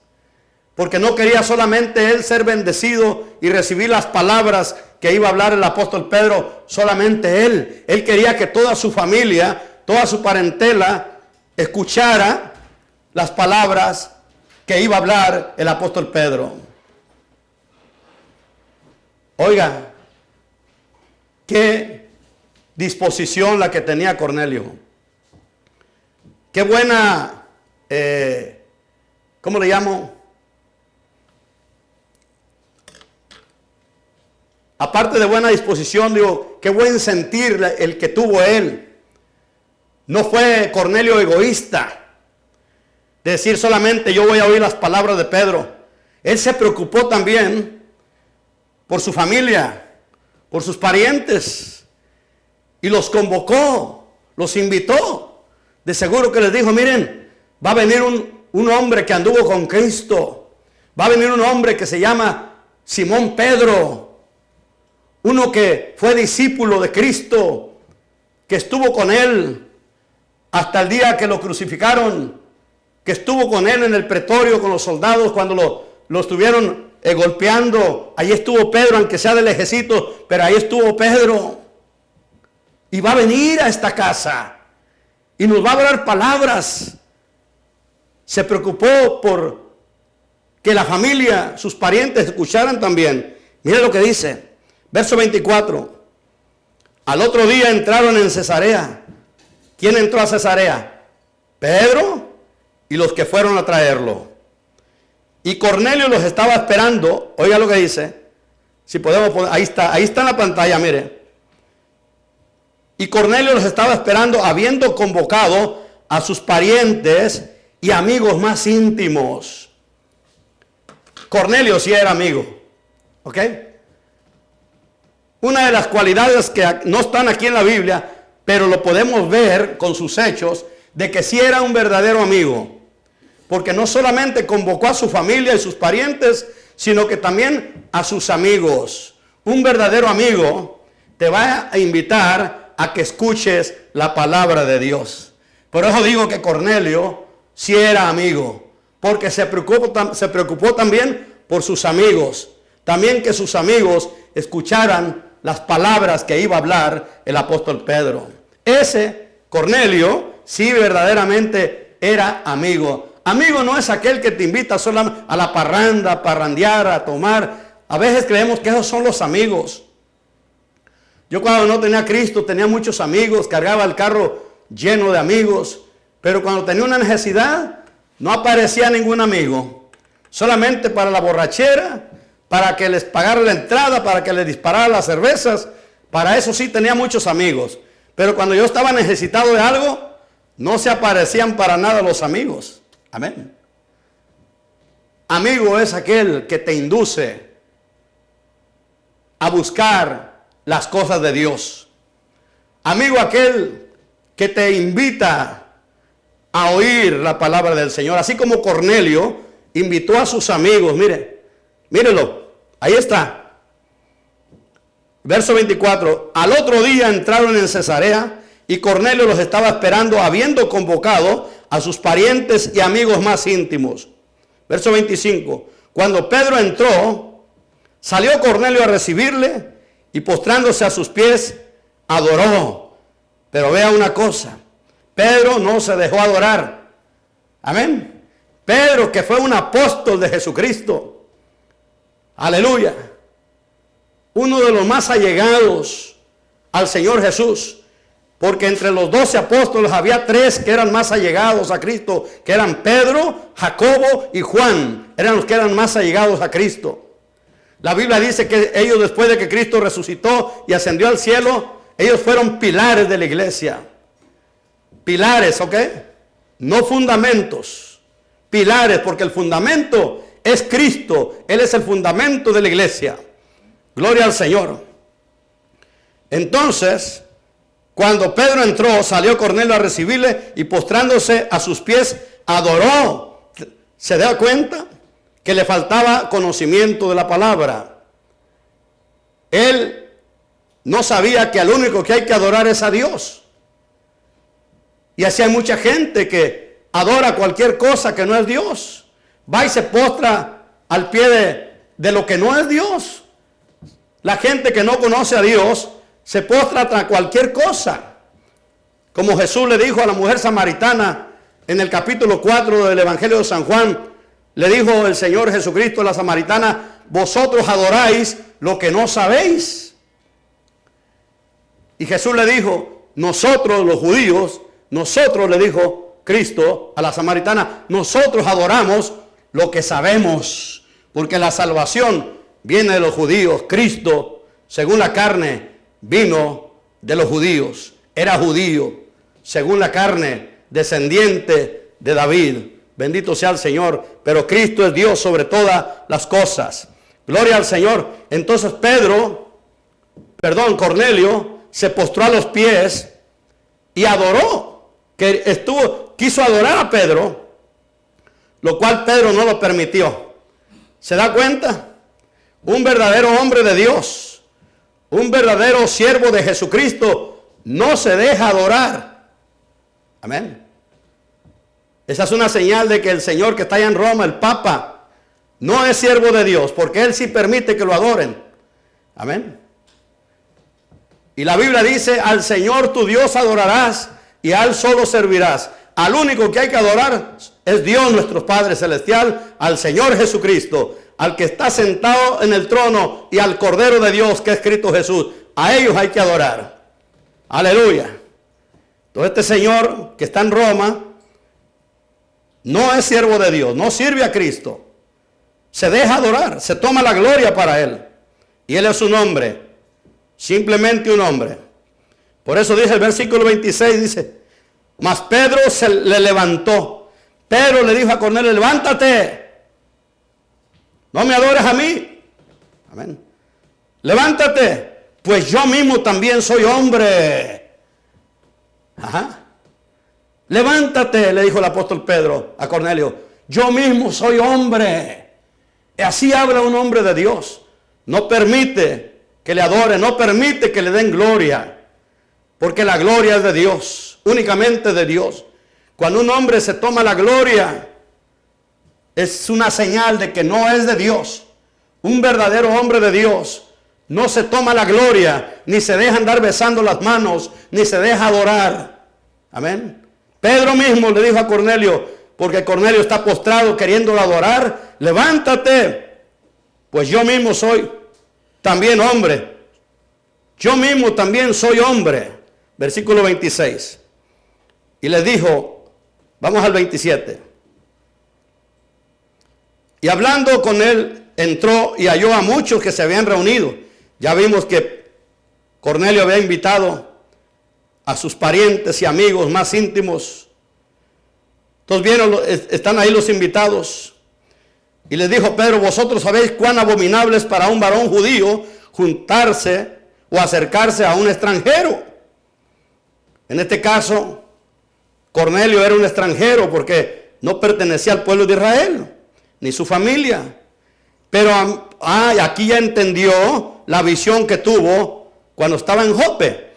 porque no quería solamente él ser bendecido y recibir las palabras que iba a hablar el apóstol Pedro, solamente él. Él quería que toda su familia, toda su parentela, escuchara las palabras que iba a hablar el apóstol Pedro. Oiga, qué disposición la que tenía Cornelio. Qué buena, ¿cómo le llamo? Aparte de buena disposición, digo, qué buen sentir el que tuvo él. No fue Cornelio egoísta, de decir solamente yo voy a oír las palabras de Pedro. Él se preocupó también por su familia, por sus parientes, y los convocó, los invitó. De seguro que les dijo: miren, va a venir un hombre que anduvo con Cristo, va a venir un hombre que se llama Simón Pedro, uno que fue discípulo de Cristo, que estuvo con él, hasta el día que lo crucificaron, que estuvo con él en el pretorio con los soldados cuando lo estuvieron golpeando. Ahí estuvo Pedro, aunque sea del ejército, pero ahí estuvo Pedro. Y va a venir a esta casa y nos va a hablar palabras. Se preocupó por que la familia, sus parientes escucharan también. Mire lo que dice, verso 24. Al otro día entraron en Cesarea. ¿Quién entró a Cesarea? Pedro y los que fueron a traerlo. Y Cornelio los estaba esperando. Oiga lo que dice. Si podemos poner, ahí está en la pantalla, mire. Y Cornelio los estaba esperando, habiendo convocado a sus parientes y amigos más íntimos. Cornelio sí era amigo. ¿Ok? Una de las cualidades que no están aquí en la Biblia, pero lo podemos ver con sus hechos, de que sí era un verdadero amigo. Porque no solamente convocó a su familia y sus parientes, sino que también a sus amigos. Un verdadero amigo te va a invitar a que escuches la palabra de Dios. Por eso digo que Cornelio sí era amigo, porque se preocupó también por sus amigos. También que sus amigos escucharan las palabras que iba a hablar el apóstol Pedro. Ese Cornelio sí verdaderamente era amigo. Amigo no es aquel que te invita solo a la parranda, a parrandear, a tomar. A veces creemos que esos son los amigos. Yo cuando no tenía a Cristo tenía muchos amigos, cargaba el carro lleno de amigos, pero cuando tenía una necesidad no aparecía ningún amigo. Solamente para la borrachera, para que les pagara la entrada, para que les disparara las cervezas. Para eso sí tenía muchos amigos. Pero cuando yo estaba necesitado de algo, no se aparecían para nada los amigos. Amén. Amigo es aquel que te induce a buscar las cosas de Dios. Amigo aquel que te invita a oír la palabra del Señor. Así como Cornelio invitó a sus amigos. Mírelo, ahí está. Verso 24. Al otro día entraron en Cesarea y Cornelio los estaba esperando, habiendo convocado a sus parientes y amigos más íntimos. Verso 25. Cuando Pedro entró, salió Cornelio a recibirle y postrándose a sus pies, adoró. Pero vea una cosa, Pedro no se dejó adorar. Amén. Pedro, que fue un apóstol de Jesucristo. Aleluya. Uno de los más allegados al Señor Jesús. Porque entre los 12 apóstoles había 3 que eran más allegados a Cristo, que eran Pedro, Jacobo y Juan. Eran los que eran más allegados a Cristo. La Biblia dice que ellos, después de que Cristo resucitó y ascendió al cielo, ellos fueron pilares de la iglesia. Pilares, ¿ok? No fundamentos. Pilares, porque el fundamento es Cristo. Él es el fundamento de la iglesia. Gloria al Señor. Entonces, cuando Pedro entró, salió Cornelio a recibirle y postrándose a sus pies, adoró. ¿Se da cuenta? Que le faltaba conocimiento de la palabra. Él no sabía que al único que hay que adorar es a Dios. Y así hay mucha gente que adora cualquier cosa que no es Dios. Va y se postra al pie de lo que no es Dios. La gente que no conoce a Dios se postra tras cualquier cosa. Como Jesús le dijo a la mujer samaritana en el capítulo 4 del Evangelio de San Juan, le dijo el Señor Jesucristo a la samaritana: vosotros adoráis lo que no sabéis. Y Jesús le dijo: nosotros los judíos, nosotros, le dijo Cristo a la samaritana, nosotros adoramos lo que sabemos, porque la salvación viene de los judíos. Cristo, según la carne, vino de los judíos, era judío, según la carne, descendiente de David. Bendito sea el Señor, pero Cristo es Dios sobre todas las cosas. Gloria al Señor. Entonces Cornelio se postró a los pies y adoró, quiso adorar a Pedro, lo cual Pedro no lo permitió. ¿Se da cuenta? Un verdadero hombre de Dios, un verdadero siervo de Jesucristo, no se deja adorar. Amén. Esa es una señal de que el Señor que está allá en Roma, el Papa, no es siervo de Dios, porque Él sí permite que lo adoren. Amén. Y la Biblia dice, al Señor tu Dios adorarás y a Él solo servirás. Al único que hay que adorar es Dios nuestro Padre Celestial, al Señor Jesucristo, al que está sentado en el trono y al Cordero de Dios que es Cristo Jesús. A ellos hay que adorar. Aleluya. Entonces este señor que está en Roma no es siervo de Dios, no sirve a Cristo. Se deja adorar, se toma la gloria para Él. Y Él es un hombre, simplemente un hombre. Por eso dice el versículo 26, dice, mas Pedro se le levantó. Pedro le dijo a Cornelio, levántate, no me adores a mí. Amén. Levántate, pues yo mismo también soy hombre. Ajá. Levántate, le dijo el apóstol Pedro a Cornelio, yo mismo soy hombre. Y así habla un hombre de Dios. No permite que le adoren, no permite que le den gloria, porque la gloria es de Dios, únicamente de Dios. Cuando un hombre se toma la gloria, es una señal de que no es de Dios. Un verdadero hombre de Dios no se toma la gloria, ni se deja andar besando las manos, ni se deja adorar. Amén. Pedro mismo le dijo a Cornelio, porque Cornelio está postrado queriéndolo adorar, levántate, pues yo mismo soy también hombre. Yo mismo también soy hombre. Versículo 26. Y les dijo, vamos al 27. Y hablando con él, entró y halló a muchos que se habían reunido. Ya vimos que Cornelio había invitado a sus parientes y amigos más íntimos. Entonces vieron, están ahí los invitados. Y les dijo Pedro, vosotros sabéis cuán abominable es para un varón judío juntarse o acercarse a un extranjero. En este caso, Cornelio era un extranjero porque no pertenecía al pueblo de Israel, ni su familia. Pero aquí ya entendió la visión que tuvo cuando estaba en Jope.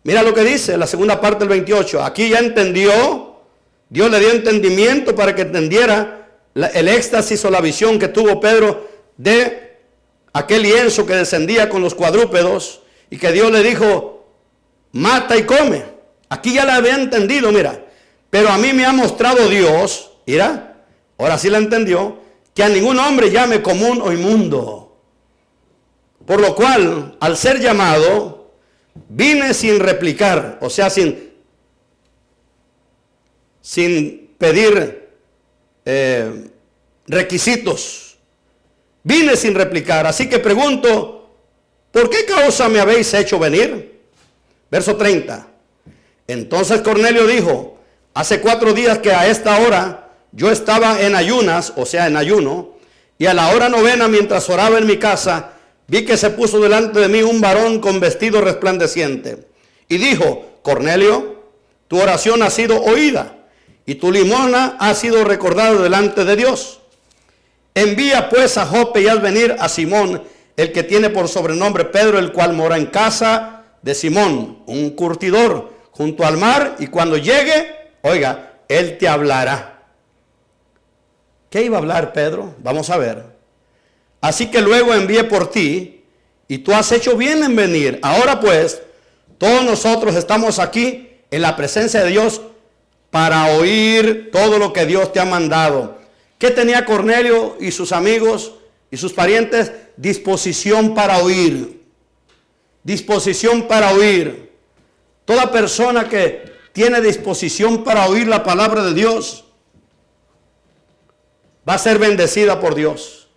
Mira lo que dice la segunda parte del 28. Aquí ya entendió, Dios le dio entendimiento para que entendiera el éxtasis o la visión que tuvo Pedro de aquel lienzo que descendía con los cuadrúpedos y que Dios le dijo, mata y come. Aquí ya la había entendido, mira. Pero a mí me ha mostrado Dios, mira, ahora sí la entendió, que a ningún hombre llame común o inmundo. Por lo cual, al ser llamado, vine sin replicar, o sea, sin pedir requisitos. Vine sin replicar, así que pregunto, ¿por qué causa me habéis hecho venir? Verso 30. Entonces Cornelio dijo, hace 4 días que a esta hora yo estaba en ayunas, o sea, en ayuno, y a la hora 9 mientras oraba en mi casa, vi que se puso delante de mí un varón con vestido resplandeciente. Y dijo, Cornelio, tu oración ha sido oída, y tu limosna ha sido recordada delante de Dios. Envía pues a Jope y haz venir a Simón, el que tiene por sobrenombre Pedro, el cual mora en casa de Simón, un curtidor, junto al mar, y cuando llegue, oiga, él te hablará. ¿Qué iba a hablar Pedro? Vamos a ver. Así que luego envié por ti, y tú has hecho bien en venir. Ahora pues, todos nosotros estamos aquí en la presencia de Dios para oír todo lo que Dios te ha mandado. ¿Qué tenía Cornelio y sus amigos y sus parientes? Disposición para oír. Disposición para oír. Toda persona que tiene disposición para oír la palabra de Dios va a ser bendecida por Dios.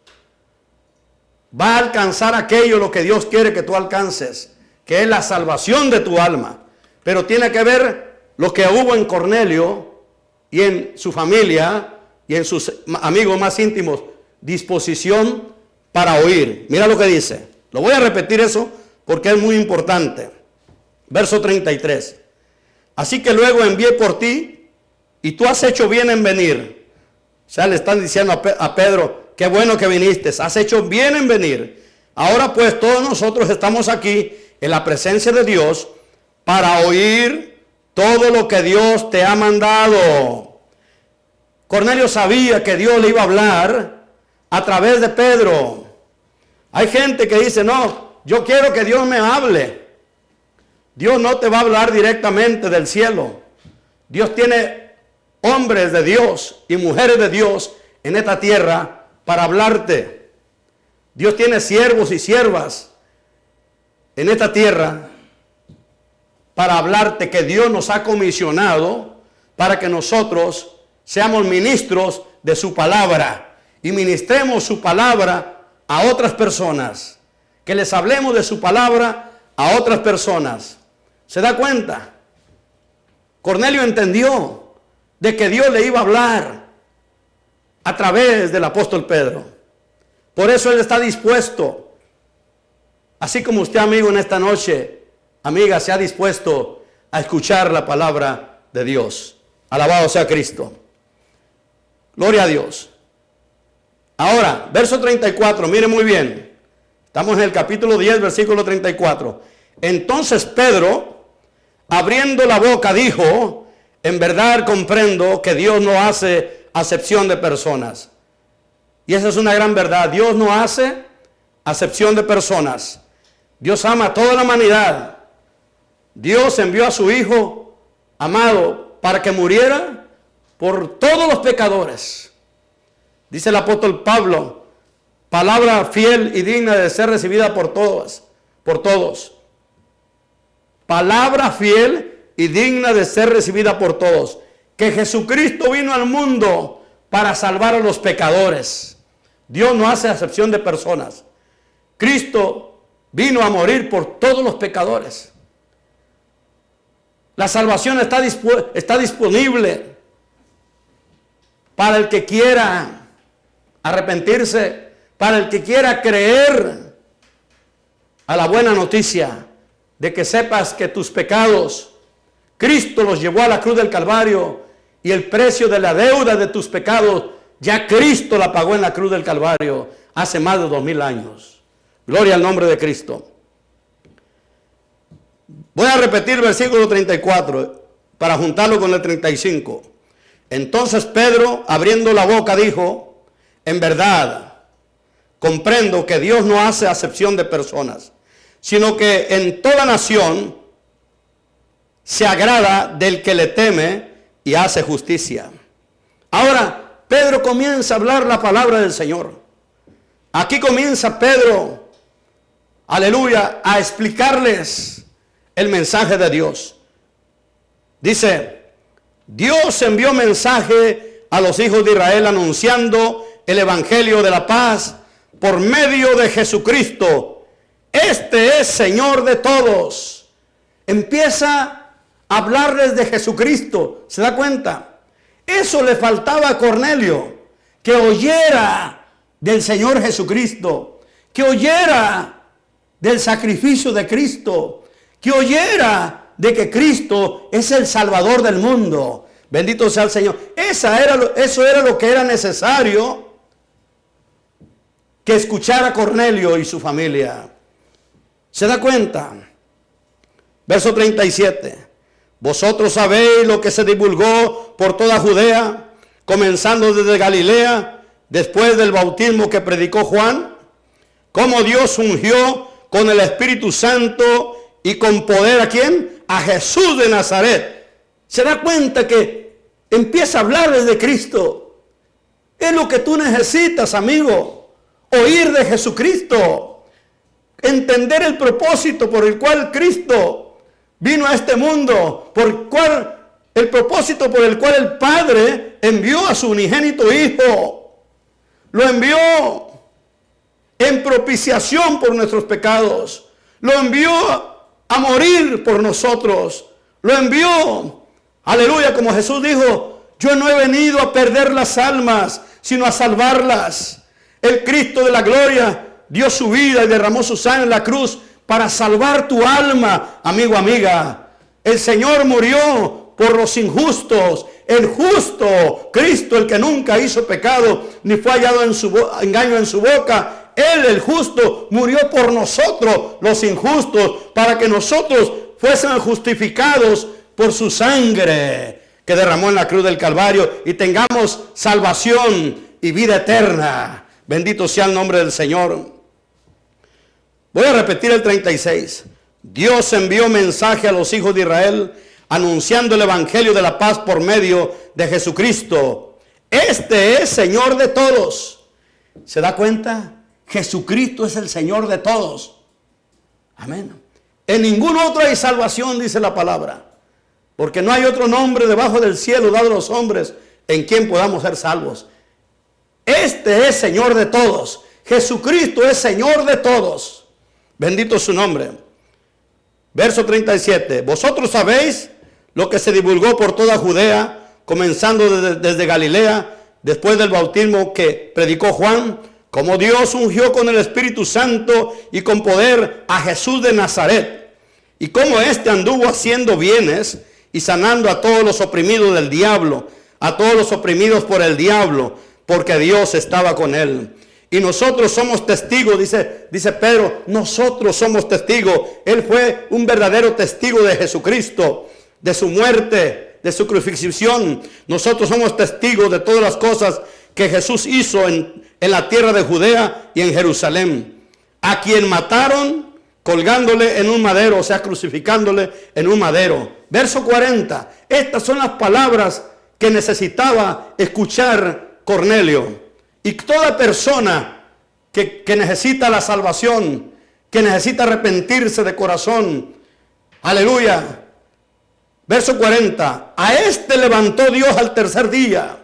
Va a alcanzar aquello lo que Dios quiere que tú alcances, que es la salvación de tu alma. Pero tiene que ver lo que hubo en Cornelio y en su familia y en sus amigos más íntimos. Disposición para oír. Mira lo que dice. Lo voy a repetir eso porque es muy importante. Verso 33. Así que luego envié por ti y tú has hecho bien en venir. O sea, le están diciendo a Pedro, qué bueno que viniste, has hecho bien en venir. Ahora pues todos nosotros estamos aquí en la presencia de Dios para oír todo lo que Dios te ha mandado. Cornelio sabía que Dios le iba a hablar a través de Pedro. Hay gente que dice, no, yo quiero que Dios me hable. Dios no te va a hablar directamente del cielo. Dios tiene hombres de Dios y mujeres de Dios en esta tierra para hablarte. Dios tiene siervos y siervas en esta tierra para hablarte, que Dios nos ha comisionado para que nosotros seamos ministros de su palabra y ministremos su palabra a otras personas, que les hablemos de su palabra a otras personas. ¿Se da cuenta? Cornelio entendió de que Dios le iba a hablar a través del apóstol Pedro. Por eso él está dispuesto, así como usted, amigo, en esta noche, amiga, se ha dispuesto a escuchar la palabra de Dios. Alabado sea Cristo. Gloria a Dios. Ahora, verso 34, mire muy bien. Estamos en el capítulo 10, versículo 34. Entonces Pedro, abriendo la boca, dijo, en verdad comprendo que Dios no hace acepción de personas. Y esa es una gran verdad. Dios no hace acepción de personas. Dios ama a toda la humanidad. Dios envió a su Hijo amado para que muriera por todos los pecadores. Dice el apóstol Pablo, palabra fiel y digna de ser recibida por todos. Palabra fiel y digna de ser recibida por todos. Que Jesucristo vino al mundo para salvar a los pecadores. Dios no hace acepción de personas. Cristo vino a morir por todos los pecadores. La salvación está disponible para el que quiera arrepentirse, para el que quiera creer a la buena noticia de que sepas que tus pecados, Cristo los llevó a la cruz del Calvario y el precio de la deuda de tus pecados, ya Cristo la pagó en la cruz del Calvario hace más de 2000 años. Gloria al nombre de Cristo. Voy a repetir el versículo 34 para juntarlo con el 35. Entonces Pedro, abriendo la boca, dijo, en verdad, comprendo que Dios no hace acepción de personas, sino que en toda nación se agrada del que le teme y hace justicia. Ahora, Pedro comienza a hablar la palabra del Señor. Aquí comienza Pedro, aleluya, a explicarles el mensaje de Dios. Dice, Dios envió mensaje a los hijos de Israel anunciando el evangelio de la paz por medio de Jesucristo. Este es Señor de todos. Empieza a hablarles de Jesucristo. ¿Se da cuenta? Eso le faltaba a Cornelio, que oyera del Señor Jesucristo, que oyera del sacrificio de Cristo, que oyera de que Cristo es el Salvador del mundo. Bendito sea el Señor. Eso era lo que era necesario que escuchara Cornelio y su familia. ¿Se da cuenta? Verso 37. Vosotros sabéis lo que se divulgó por toda Judea, comenzando desde Galilea, después del bautismo que predicó Juan, cómo Dios ungió con el Espíritu Santo y con poder, ¿a quién? A Jesús de Nazaret. ¿Se da cuenta que empieza a hablarles de Cristo? Es lo que tú necesitas, amigo. Oír de Jesucristo. Entender el propósito por el cual Cristo vino a este mundo. El propósito por el cual el Padre envió a su unigénito Hijo. Lo envió en propiciación por nuestros pecados. Lo envió a morir por nosotros. Lo envió, aleluya, como Jesús dijo, yo no he venido a perder las almas, sino a salvarlas. El Cristo de la gloria dio su vida y derramó su sangre en la cruz para salvar tu alma, amigo, amiga. El Señor murió por los injustos. El justo, Cristo, el que nunca hizo pecado, ni fue hallado engaño en su boca. Él, el justo, murió por nosotros, los injustos, para que nosotros fuésemos justificados por su sangre que derramó en la cruz del Calvario y tengamos salvación y vida eterna. Bendito sea el nombre del Señor. Voy a repetir el 36. Dios envió mensaje a los hijos de Israel anunciando el evangelio de la paz por medio de Jesucristo. Este es Señor de todos. ¿Se da cuenta? Jesucristo es el Señor de todos. Amén. En ningún otro hay salvación, dice la palabra. Porque no hay otro nombre debajo del cielo dado a los hombres en quien podamos ser salvos. Este es Señor de todos. Jesucristo es Señor de todos. Bendito su nombre. Verso 37. Vosotros sabéis lo que se divulgó por toda Judea, comenzando desde Galilea, después del bautismo que predicó Juan, como Dios ungió con el Espíritu Santo y con poder a Jesús de Nazaret, y cómo éste anduvo haciendo bienes y sanando a todos los oprimidos del diablo, a todos los oprimidos por el diablo, porque Dios estaba con él. Y nosotros somos testigos, dice Pedro, nosotros somos testigos. Él fue un verdadero testigo de Jesucristo, de su muerte, de su crucifixión. Nosotros somos testigos de todas las cosas que Jesús hizo en la tierra de Judea y en Jerusalén, a quien mataron colgándole en un madero, o sea, crucificándole en un madero. Verso 40. Estas son las palabras que necesitaba escuchar Cornelio. Y toda persona que necesita la salvación, que necesita arrepentirse de corazón. Aleluya. Verso 40. A este levantó Dios al tercer día.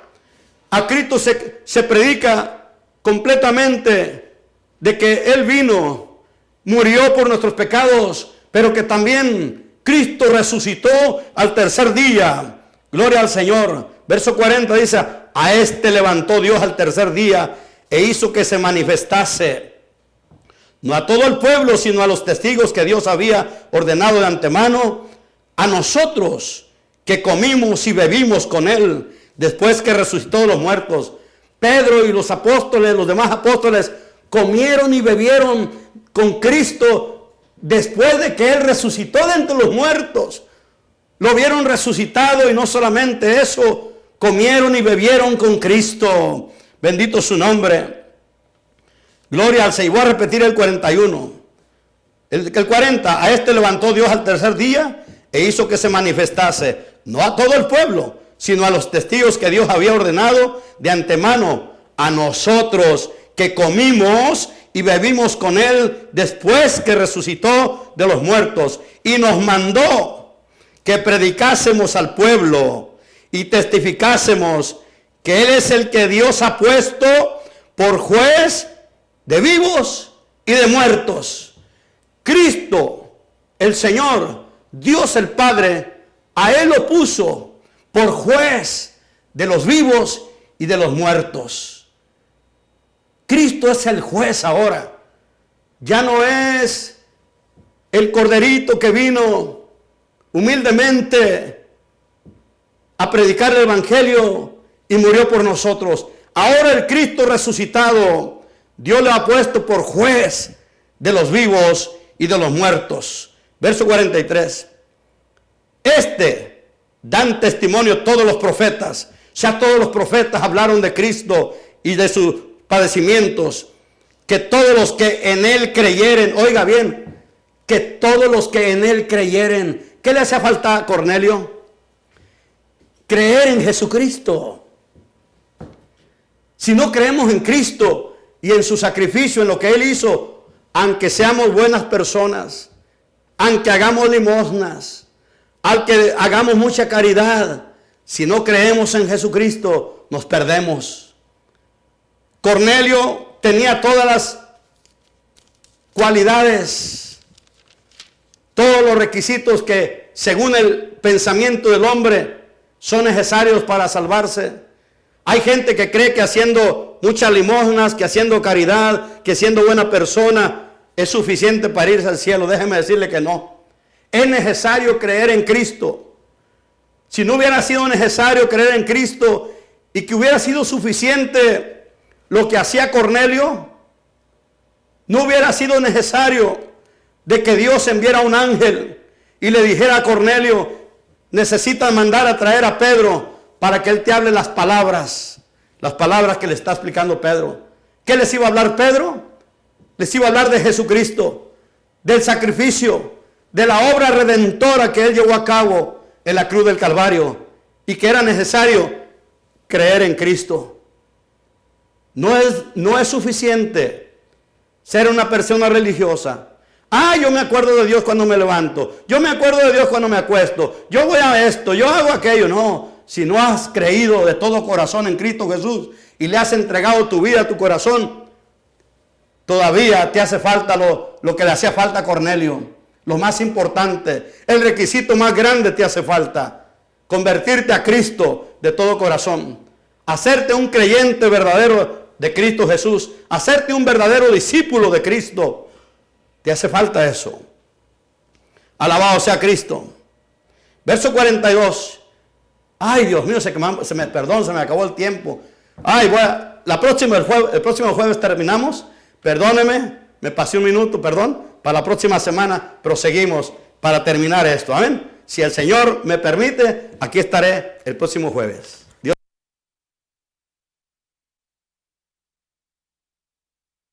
A Cristo se predica completamente de que Él vino, murió por nuestros pecados, pero que también Cristo resucitó al tercer día. Gloria al Señor. Verso 40 dice, a este levantó Dios al tercer día e hizo que se manifestase, no a todo el pueblo, sino a los testigos que Dios había ordenado de antemano, a nosotros que comimos y bebimos con Él después que resucitó de los muertos. Pedro y los apóstoles, los demás apóstoles, comieron y bebieron con Cristo después de que Él resucitó de entre los muertos. Lo vieron resucitado y no solamente eso, comieron y bebieron con Cristo. Bendito su nombre. Gloria al Señor. Voy a repetir el 41. El 40. A este levantó Dios al tercer día e hizo que se manifestase, no a todo el pueblo, sino a los testigos que Dios había ordenado de antemano, a nosotros que comimos y bebimos con Él después que resucitó de los muertos. Y nos mandó que predicásemos al pueblo y testificásemos que Él es el que Dios ha puesto por juez de vivos y de muertos. Cristo, el Señor, Dios el Padre, a Él lo puso por juez de los vivos y de los muertos. Cristo es el juez ahora. Ya no es el corderito que vino humildemente a predicar el evangelio y murió por nosotros. Ahora el Cristo resucitado, Dios le ha puesto por juez de los vivos y de los muertos. Verso 43. Dan testimonio todos los profetas. Ya todos los profetas hablaron de Cristo y de sus padecimientos. Que todos los que en Él creyeren, oiga bien, que todos los que en Él creyeren. ¿Qué le hacía falta a Cornelio? Creer en Jesucristo. Si no creemos en Cristo y en su sacrificio, en lo que Él hizo, aunque seamos buenas personas, aunque hagamos limosnas, aunque hagamos mucha caridad, si no creemos en Jesucristo, nos perdemos. Cornelio tenía todas las cualidades, todos los requisitos que, según el pensamiento del hombre, son necesarios para salvarse. Hay gente que cree que haciendo muchas limosnas, que haciendo caridad, que siendo buena persona es suficiente para irse al cielo. Déjeme decirle que no. Es necesario creer en Cristo. Si no hubiera sido necesario creer en Cristo y que hubiera sido suficiente lo que hacía Cornelio, no hubiera sido necesario de que Dios enviara un ángel y le dijera a Cornelio, necesitas mandar a traer a Pedro para que él te hable las palabras que le está explicando Pedro. ¿Qué les iba a hablar Pedro? Les iba a hablar de Jesucristo, del sacrificio, de la obra redentora que él llevó a cabo en la cruz del Calvario y que era necesario creer en Cristo. No es suficiente ser una persona religiosa. Yo me acuerdo de Dios cuando me levanto. Yo me acuerdo de Dios cuando me acuesto. Yo voy a esto, yo hago aquello. No, si no has creído de todo corazón en Cristo Jesús y le has entregado tu vida, tu corazón, todavía te hace falta lo que le hacía falta a Cornelio. Lo más importante, el requisito más grande te hace falta. Convertirte a Cristo de todo corazón. Hacerte un creyente verdadero de Cristo Jesús. Hacerte un verdadero discípulo de Cristo. Te hace falta eso. Alabado sea Cristo. Verso 42. Ay, Dios mío, se me acabó el tiempo. El próximo jueves terminamos. Perdóneme, me pasé un minuto, perdón. Para la próxima semana proseguimos para terminar esto. Amén. Si el Señor me permite, aquí estaré el próximo jueves.